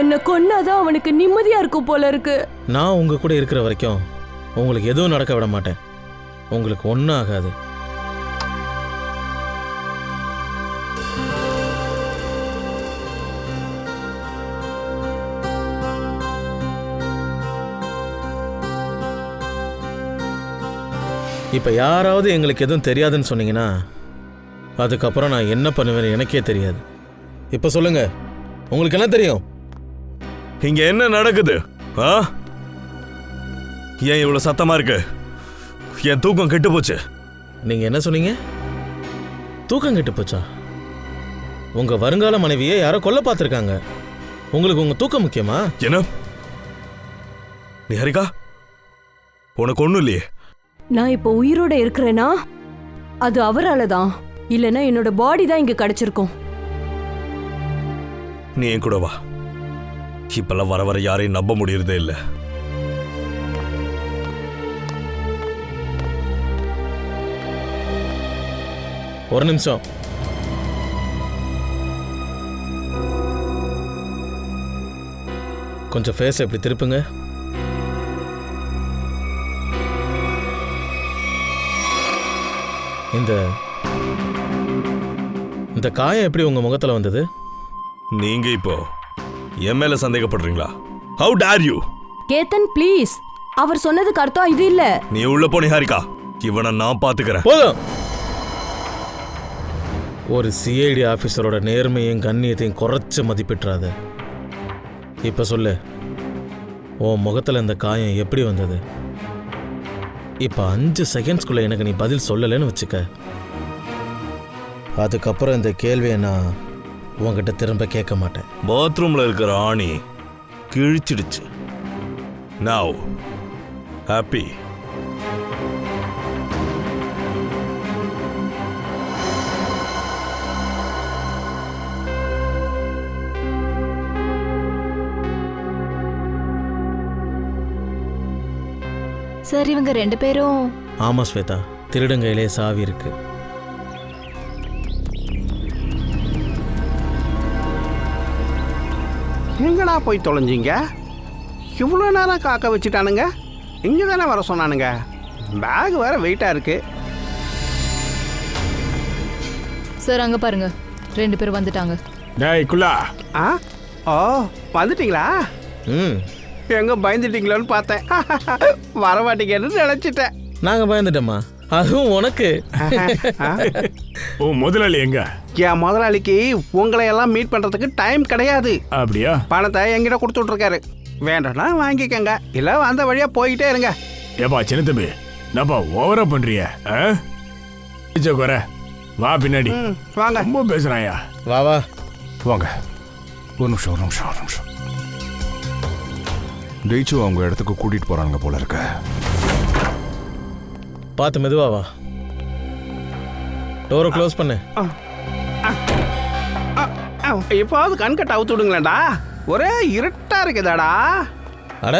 என்ன கொன்னாதான் அவனுக்கு நிம்மதியா இருக்கும் போல இருக்கு. நான் உங்க கூட இருக்கிற வரைக்கும் உங்களுக்கு எதுவும் நடக்க விட மாட்டேன். உங்களுக்கு ஒன்றும் ஆகாது. இப்போ யாராவது எங்களுக்கு எதுவும் தெரியாதுன்னு சொன்னீங்கன்னா அதுக்கப்புறம் நான் என்ன பண்ணுவேன்னு எனக்கே தெரியாது. இப்போ சொல்லுங்க, உங்களுக்கு என்ன தெரியும்? இங்க என்ன நடக்குது? ஏன் இவ்வளவு சத்தமா இருக்கு? என் தூக்கம் கெட்டு போச்சு. நீங்க என்ன சொன்னீங்க? தூக்கம் கெட்டு போச்சா? உங்க வருங்கால மனைவியை யாரோ கொல்ல பார்த்துருக்காங்க. உங்களுக்கு உங்க தூக்கம் முக்கியமா? என்ன நிஹாரிகா, உனக்கு ஒண்ணும் இல்லையே? நான் இப்போ உயிரோட இருக்கிறேனா அது அவரால தான். இல்லைன்னா என்னோட பாடி தான் இங்க கிடைச்சிருக்கும். நீ என் கூட வா. இப்பெல்லாம் வர வர யாரையும் நம்ப முடியறதே இல்லை. ஒரு நிமிஷம். கொஞ்சம் ஃபேஸ் எப்படி திருப்புங்க. இந்த காயம் எப்படி உங்க முகத்துல வந்தது? நீங்க இப்போ என் மேல சந்தேகப்படுறீங்களா? How dare you? Ketan please, அவர் சொன்னதுக்கு அர்த்தம் இது இல்ல. நீ உள்ள போ நிஹாரிகா, இவனை நான் பாத்துக்கிறேன். போதும். ஒரு சிஐடி ஆஃபீஸரோட நேர்மையும் கண்ணியத்தையும் குறைச்சு மதிப்பிட்டுறாத. இப்ப சொல்லு, உன் முகத்துல இந்த காயம் எப்படி வந்தது? இப்ப 5 செகண்ட்ஸ்குள்ள எனக்கு நீ பதில் சொல்லலைன்னு வச்சுக்க, அதுக்கப்புறம் இந்த கேள்வியை நான் உன்கிட்ட திரும்ப கேட்க மாட்டேன். பாத்ரூம்ல இருக்கிற ஆணி கிழிச்சிடுச்சு. Now happy? சார் இவங்க 2 பேரும். ஆமா ஸ்வேதா, திருடங்கையிலே சாவி இருக்கு. எங்கடா போய் தொலைஞ்சிங்க? இவ்வளோ நேரம் காக்க வச்சுட்டானுங்க. இங்கே தானே வர சொன்னானுங்க. பேக் வேற வெயிட்டாக இருக்கு. சார் அங்கே பாருங்க, 2 பேர் வந்துட்டாங்க. டேய் குள்ளா. ஆ ஓ வந்துட்டீங்களா? எங்க பயந்துட்டீங்களோன்னு பார்த்தேன். வரமாட்டீங்கன்னு நினைச்சிட்டேன். நாங்க பயந்துட்டோமா? அதுவும் உனக்கு. ஓ முதலாளி எங்க? என் முதலாளிக்கு உங்களை எல்லாம் மீட் பண்றதுக்கு டைம் கிடையாது. அப்படியா? பணத்தை எங்கிட்ட கொடுத்துட்டு இருக்காரு. வேண்டாம்னா வாங்கிக்கங்க, இல்ல அந்த வழியா போயிட்டே இருங்க. ஏப்பா சின்ன தம்பி, என்னப்பா ஓவரா பண்றிய? வா பின்னாடி வாங்க. ரொம்ப பேசுறாயா? வா வா வாங்க. ஒரு நிமிஷம். டெய்ச்சு அவங்க இடத்துக்கு கூட்டிட்டு போறாங்க போல இருக்க. பார்த்து மெதுவா வா. டோரை க்ளோஸ் பண்ணு. இப்போது கண்கட்ட அவுத்து விடுங்களேடா, ஒரே இருட்டா இருக்குதாடா. அட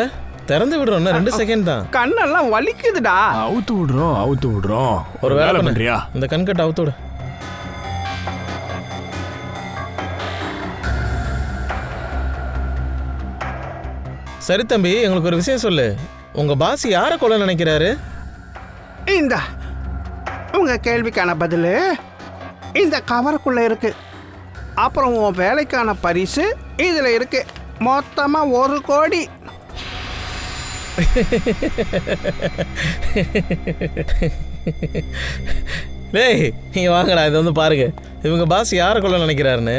திறந்து விடுறோம், 2 செகண்ட் தான். கண்ணெல்லாம் வலிக்குதுடா. அவுத்து விடுறோம். ஒரு வேலை பண்றியா? இந்த கண்கட்ட அவுத்து விடு. சரி தம்பி, எங்களுக்கு ஒரு விஷயம் சொல்லு. உங்க பாஸ் யாரை கொல்ல நினைக்கிறாரு? இந்த உங்க கேள்விக்கான பதில் இந்த கவருக்குள்ள இருக்கு. அப்புறம் உன் வேலைக்கான பரிசு இதுல இருக்கு. மொத்தமா 1 கோடி. டேய் நீங்க வாங்கடா, இது வந்து பாருங்க. இவங்க பாஸ் யாரை கொல்ல நினைக்கிறாருன்னு.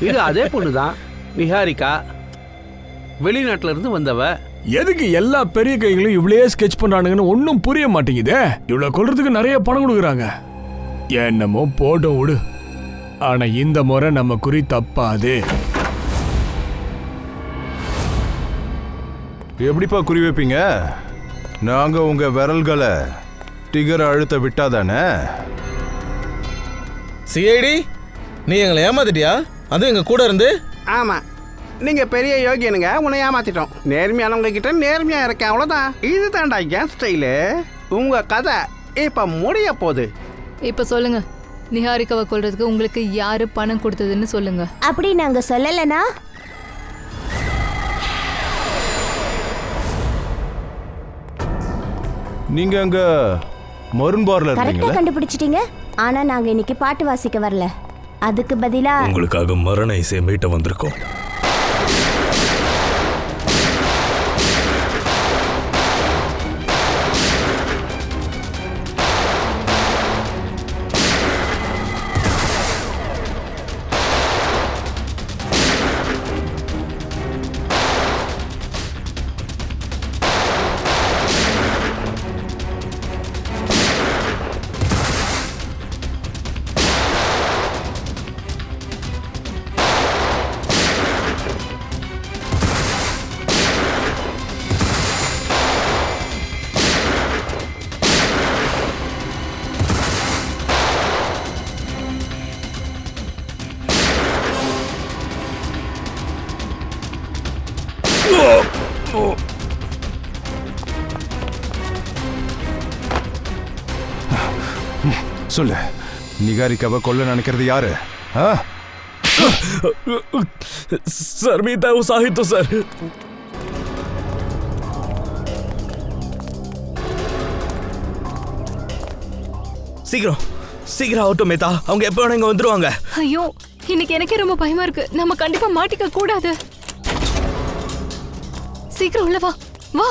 இது அதே பொண்ணுதான், நிஹாரிகா. வெளிநாட்டுல இருந்து வந்தவ. எதுக்கு எல்லா பெரிய கைகளும் இவ்வளே ஸ்கெட்ச் பண்றானுங்கன்னு ஒன்னும் புரிய மாட்டேங்குதே. இவ்வளவு கொல்றதுக்கு நிறைய பணம் கொடுக்குறாங்க. என்னமோ போட்டோம் விடு. ஆனா இந்த முறை நம்ம குறி தப்பாது. எப்படிப்பா குறி வைப்பீங்க? நாங்க உங்க விரல்களை டிகரை அழுத்த விட்டாதானே? சிஐடி, நீ எங்களை ஏமாத்திட்டியா? அதுவும் எங்க கூட இருந்து. ஆமா, நீங்க பெரிய யோகியனுங்க, உன்னை ஏமாத்திட்டோம். நேர்மையானவங்க கிட்ட நேர்மையா இருக்கேன், அவ்வளவுதான். இதுதான்டா என் ஸ்டைலு. உங்க கதை இப்ப முடிய போகுது. இப்ப சொல்லுங்க, நிஹாரிகாவை கொல்றதுக்கு உங்களுக்கு யாரு பணம் கொடுத்ததுன்னு சொல்லுங்க. அப்படி நாங்க சொல்லலனா? நீங்க அங்க மருன் பார்ல கரெக்டா இருக்கீங்களா? கண்டுபிடிச்சிட்டீங்க. ஆனா நாங்க இன்னைக்கு பாட்டு வாசிக்க வரல. அதுக்கு பதிலா உங்களுக்காக மரண இசையை மீட்ட வந்திருக்கோம். சொல்லு, நிகாரிக்காவை கொல்ல நினைக்கிறது யாரு? सर मी त्या उत्साहित तो सर சீக்கிரம் சீக்கிரம் ஆகட்டும் மேத்தா, அவங்க எப்போ வேணா இங்க வந்துருவாங்க. ஐயோ இன்னைக்கு எனக்கே ரொம்ப பயமா இருக்கு. நம்ம கண்டிப்பா மாட்டிக்க கூடாது. சீக்கிரம் உள்ள வா வா.